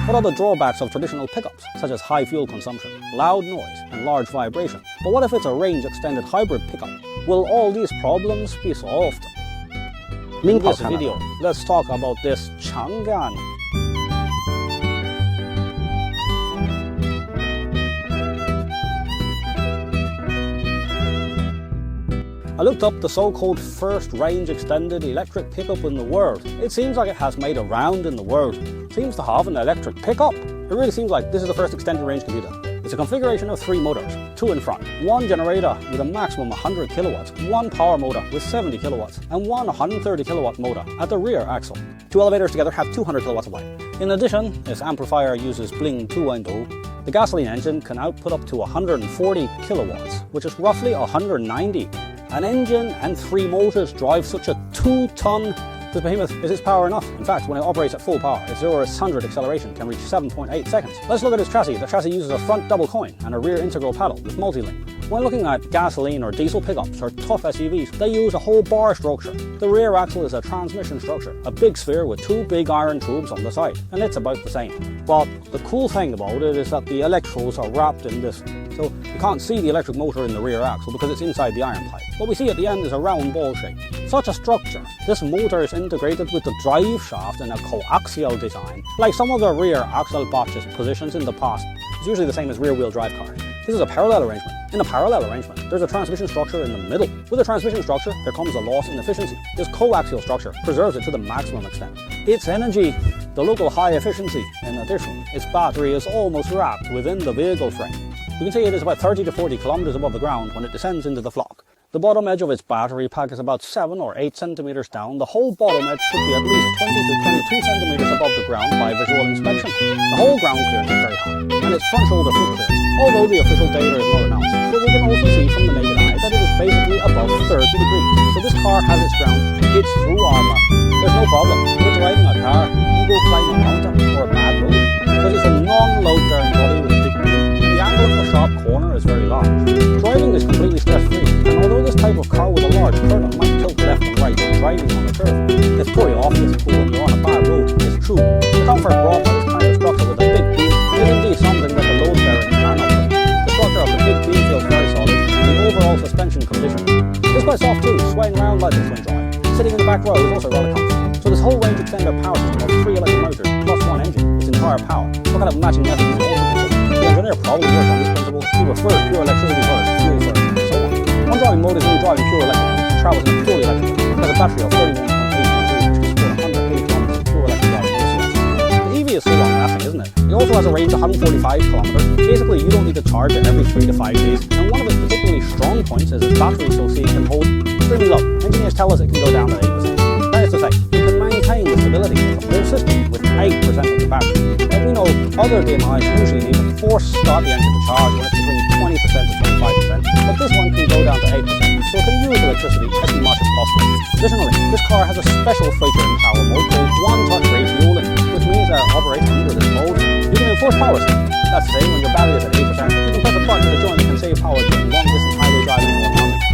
What are the drawbacks of traditional pickups, such as high fuel consumption, loud noise, and large vibration? But what if it's a range-extended hybrid pickup? Will all these problems be solved? In this video, let's talk about this Changan. I looked up the so-called first range-extended electric pickup in the world. It seems like it has made a round in the world. It seems to have an electric pickup. It really seems like this is the first extended range computer. It's a configuration of 3 motors, 2 in front, 1 generator with a maximum 100 kilowatts, 1 power motor with 70 kilowatts, and 1 130 kilowatt motor at the rear axle. 2 elevators together have 200 kilowatts of light. In addition, this amplifier uses Bling 2.0. The gasoline engine can output up to 140 kilowatts, which is roughly 190. An engine and 3 motors drive such a 2-ton. This behemoth, is its power enough? In fact, when it operates at full power, its 0 to 100 acceleration can reach 7.8 seconds. Let's look at its chassis. The chassis uses a front double coin and a rear integral paddle with multi-link. When looking at gasoline or diesel pickups or tough SUVs, they use a whole bar structure. The rear axle is a transmission structure, a big sphere with 2 big iron tubes on the side, and it's about the same. But the cool thing about it is that the electrodes are wrapped in this, so you can't see the electric motor in the rear axle because it's inside the iron pipe. What we see at the end is a round ball shape. Such a structure. This motor is integrated with the drive shaft in a coaxial design. Like some of the rear axle boxes positions in the past, it's usually the same as rear-wheel drive cars. This is a parallel arrangement. In a parallel arrangement, there's a transmission structure in the middle. With a transmission structure, there comes a loss in efficiency. This coaxial structure preserves it to the maximum extent. Its energy, the local high efficiency. In addition, its battery is almost wrapped within the vehicle frame. You can see it is about 30 to 40 kilometers above the ground when it descends into the flock. The bottom edge of its battery pack is about 7 or 8 centimeters down. The whole bottom edge should be at least 20 to 22 centimeters above the ground by visual inspection. The whole ground clearance is very high, and its front shoulder foot clearance, although the official data is not announced. But we can also see from the naked eye that it is basically above 30 degrees. So this car has its ground, it's through armor. There's no problem with driving a car, ego climbing a mountain or a bad road, because it's a non-load bearing body with a big beam. The angle of the sharp corner is very large. Driving is completely stress-free, and although this type of car with a large kernel might tilt left and right when driving on a curve, it's pretty obvious when you're on a bad road. It's true. The comfort brought by this kind of structure with a big beam is indeed something that the load bearing cannot do. The structure of the big beam feels very solid, and the overall suspension condition is quite soft too, swaying around like this when driving. Sitting in the back row is also rather comfortable. So this whole range extender power system of 3 electric motors plus 1 engine, its entire power. What kind of matching method we also consider? The engineer probably works on this principle. He prefers pure electricity first, fuel first, and so on. One driving mode is only driving pure electric, and travels in purely electric. It has a battery of 31.8 degrees, which can support 180 kilometers of pure electric driving on the EV is so long-lasting, isn't it? It also has a range of 145 kilometers. Basically, you don't need to charge it every 3 to 5 days. And one of its particularly strong points is its battery so it can hold extremely low. Engineers tell us it can go down to 8%. That is to say, you can maintain the stability of the whole system with 8% of the battery. But we know other DMIs usually need to force start the engine to charge when it's between 20% to 25%, but this one can go down to 8%, so it can use electricity as much as possible. Additionally, this car has a special feature in power mode called one-touch refueling, which means that it operates under this mode using enforced power saving. That's to say, when your battery is at 8%, you can press a button to join it and save power during long-distance highway driving or mountain.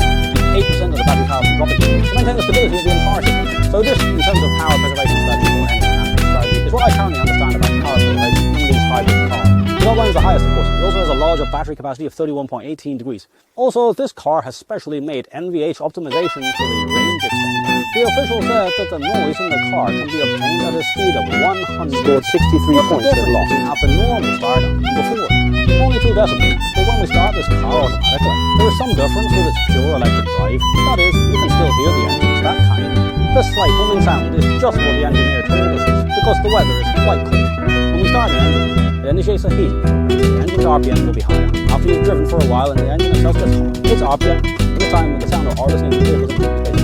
8% of the battery power from dropping to maintain the stability of the entire system. So this, in terms of power preservation strategy or energy management strategy, is what I currently understand about power preservation in these hybrid cars. It outlines the highest, of course. It also has a larger battery capacity of 31.18 degrees. Also, this car has specially made NVH optimization for the range extender. The official said that the noise in the car can be obtained at a speed of 100. Scored 63 points at loss. At the normal start and before. Only 2 decibels, but when we start this car automatically, there is some difference with its pure electric drive. That is, you can still hear the engines that kind. This slight humming sound is just what the engineer told us is, because the weather is quite cold. When we start the engine, it initiates a heating program. The engine's RPM will be higher. After you've driven for a while and the engine itself gets hot, its RPM, at the time with the sound of harnessing the vehicles into space.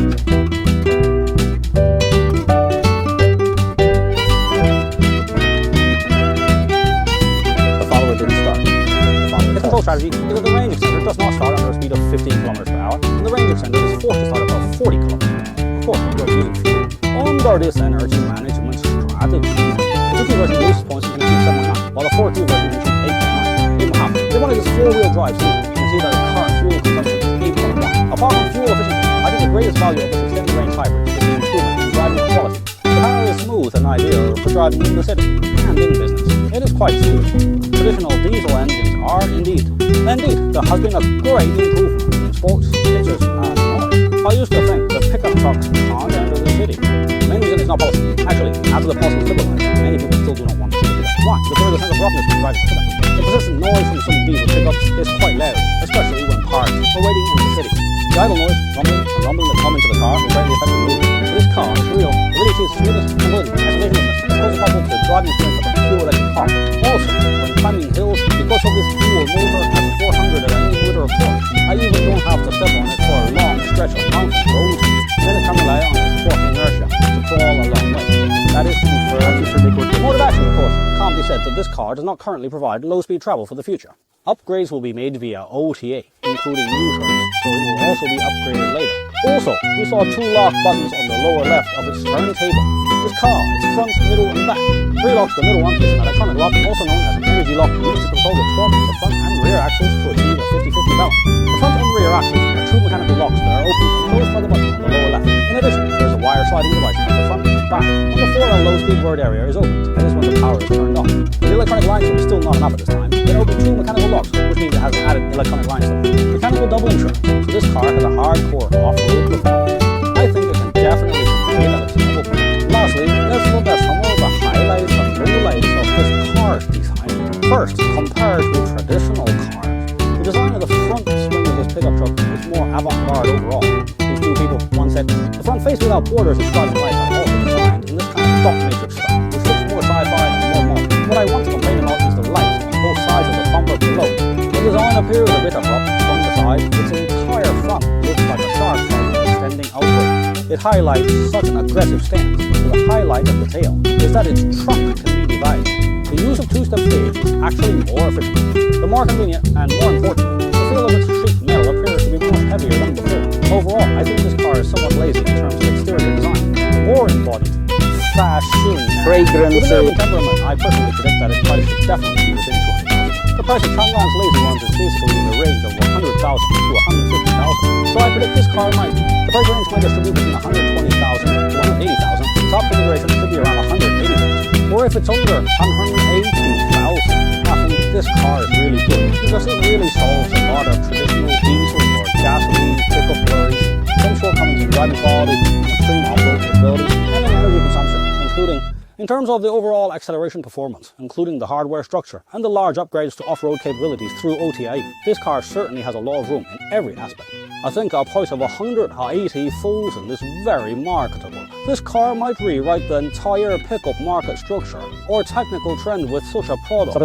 Control strategy is that the range extender does not start under a speed of 15 km per hour, and the range extender is forced to start above 40 km per hour. Of course, we are using fuel. Under this energy management strategy, the 2T version loses points and can achieve 7.9, while the 4.2 version can achieve 8.9. They wanted this 4-wheel drive system. You can see that the current fuel consumption is 8.1. Apart from fuel efficiency, I think the greatest value of this extended range hybrid is the improvement in driving quality. The car is smooth and ideal for driving in the city and in business. it is quite smooth. Traditional diesel engines are indeed. Indeed, there has been a great improvement in sports, pictures and noise. I used to think that pickup trucks can't enter the city. The main reason it's not possible. Actually, after the possible liberalised, many people still do not want to pick up. Why? Because there is a sense of roughness when driving a pickup. The persistent noise from some diesel pickups is quite loud, especially when parked or waiting in the city. The idle noise, rumbling that come into the car will greatly affect the mood. But this car is real. It really achieves smoothness, stability, and isolationness. It's closely coupled to the driving experience of a pure electric car. Also, when climbing hills, because of this dual motor has 400 at any motor of torque, I even don't have to step on it for a long stretch of mountain roads. Then it can rely on its torque inertia to crawl a long way. That is to be fair. The mode of action, of course, can't be said that this car does not currently provide low-speed travel for the future. Upgrades will be made via OTA, including U-turns, so it will also be upgraded later. Also, we saw 2 lock buttons on the lower left of its turntable. This car, its front, middle and back. 3 locks, the middle one is an electronic lock, also known as an energy lock, used to control the torque of the front and rear axles to achieve a 50-50 balance. The front and rear axles are 2 mechanical locks that are opened and closed by the button on the lower left. In addition, there is a wire sliding device at the front and back. On the 4L low-speed word area is opened, that is when the power is turned on. The electronic line stop is still not enough at this time. It opened 2 mechanical locks, which means it has an added electronic line stop. Mechanical double insurance, so this car has a hardcore off-road performance. I think it can definitely compete at its level. Lastly, let's look at some of the highlights and lowlights of this car's design. First, compared to traditional cars, the design of the front swing of this pickup truck is more avant-garde overall. These 2 people, one said, the front face without borders and striped lights are also designed in this kind of dot matrix style, which looks more sci-fi and more modern. What I want to complain about is the lights on both sides of the bumper below. The design appears a bit abrupt from the side. Its entire front looks like a shark fin extending outward. It highlights such an aggressive stance, but the highlight of the tail is that its trunk can be divided. The use of 2-step stage is actually more efficient. The more convenient, and more importantly, the feel of its sheet metal appears to be much heavier than before. Overall, I think this car is somewhat lazy in terms of exterior design. More embodied, fashion, fragrance, with an urban temperament, I personally predict that its price should definitely be within 200,000. The price of Changan's lazy ones is basically in the range of 100,000 to 150,000. So I predict this car might. The price range might distribute between 120,000 to 180,000. The top configuration should be around 180,000. Or if it's under 180,000, I think this car is really good because it really solves a lot of traditional diesel or gasoline pickup worries, some shortcomings in driving quality, extreme off-road capability, and in energy consumption, including in terms of the overall acceleration performance, including the hardware structure and the large upgrades to off-road capabilities through OTA. This car certainly has a lot of room in every aspect. I think a price of 180,000 is very marketable. This car might rewrite the entire pickup market structure or technical trend with such a product.